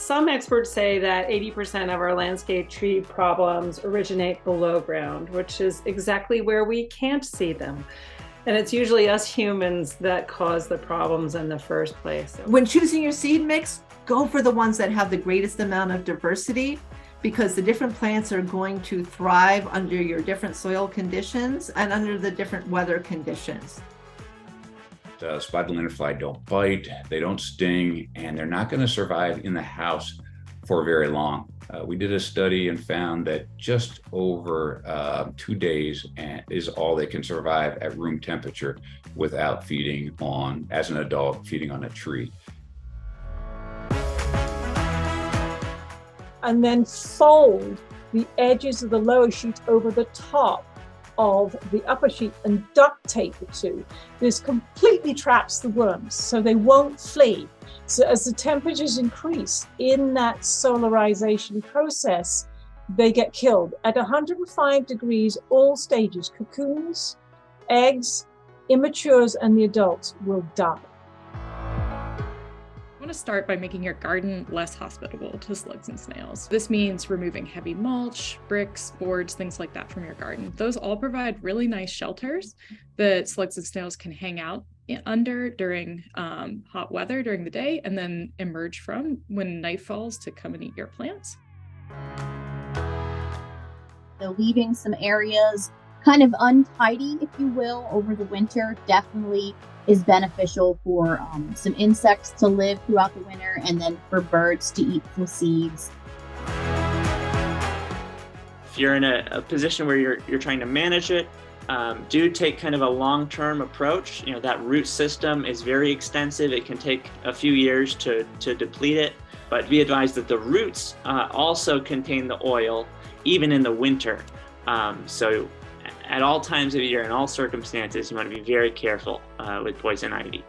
Some experts say that 80% of our landscape tree problems originate below ground, which is exactly where we can't see them. And it's usually us humans that cause the problems in the first place. When choosing your seed mix, go for the ones that have the greatest amount of diversity, because the different plants are going to thrive under your different soil conditions and under the different weather conditions. Spotted lanternfly don't bite, they don't sting, and they're not going to survive in the house for very long. We did a study and found that just over 2 days is all they can survive at room temperature without feeding on, as an adult, feeding on a tree. And then fold the edges of the lower sheet over the top of the upper sheet and duct tape the two. This completely traps the worms, so they won't flee. So as the temperatures increase in that solarization process, they get killed. At 105 degrees, all stages, cocoons, eggs, immatures, and the adults will die. I want to start by making your garden less hospitable to slugs and snails. This means removing heavy mulch, bricks, boards, things like that from your garden. Those all provide really nice shelters that slugs and snails can hang out under during hot weather during the day, and then emerge from when night falls to come and eat your plants. So leaving some areas kind of untidy, if you will, over the winter definitely is beneficial for some insects to live throughout the winter, and then for birds to eat the seeds. If you're in a position where you're trying to manage it, do take kind of a long-term approach. You know, that root system is very extensive. It can take a few years to deplete it, but be advised that the roots also contain the oil, even in the winter. So at all times of year, in all circumstances, you want to be very careful with poison ivy.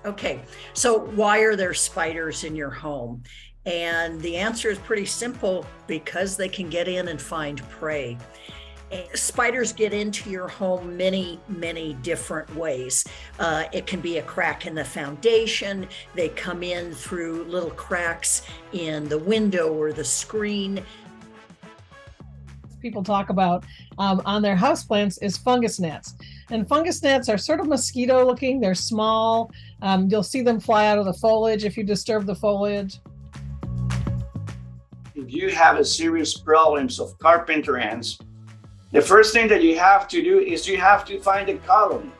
Okay, so why are there spiders in your home? And the answer is pretty simple: because they can get in and find prey. Spiders get into your home many different ways. It can be a crack in the foundation. They come in through little cracks in the window or the screen. People talk about on their houseplants is fungus gnats. And fungus gnats are sort of mosquito looking. They're small. You'll see them fly out of the foliage if you disturb the foliage. If you have a serious problems of carpenter ants, the first thing that you have to do is you have to find a colony.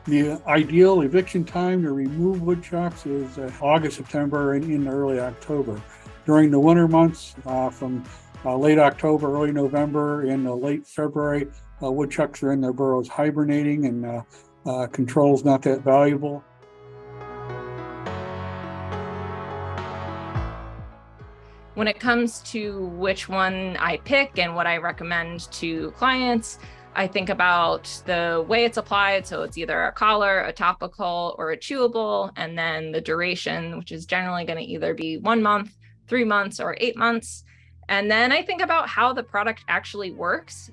The ideal eviction time to remove woodchucks is August, September, and in early October. During the winter months, from late October, early November, and late February, woodchucks are in their burrows hibernating, and control's not that valuable. When it comes to which one I pick and what I recommend to clients, I think about the way it's applied. So it's either a collar, a topical, or a chewable, and then the duration, which is generally going to either be 1 month, 3 months, or 8 months. And then I think about how the product actually works.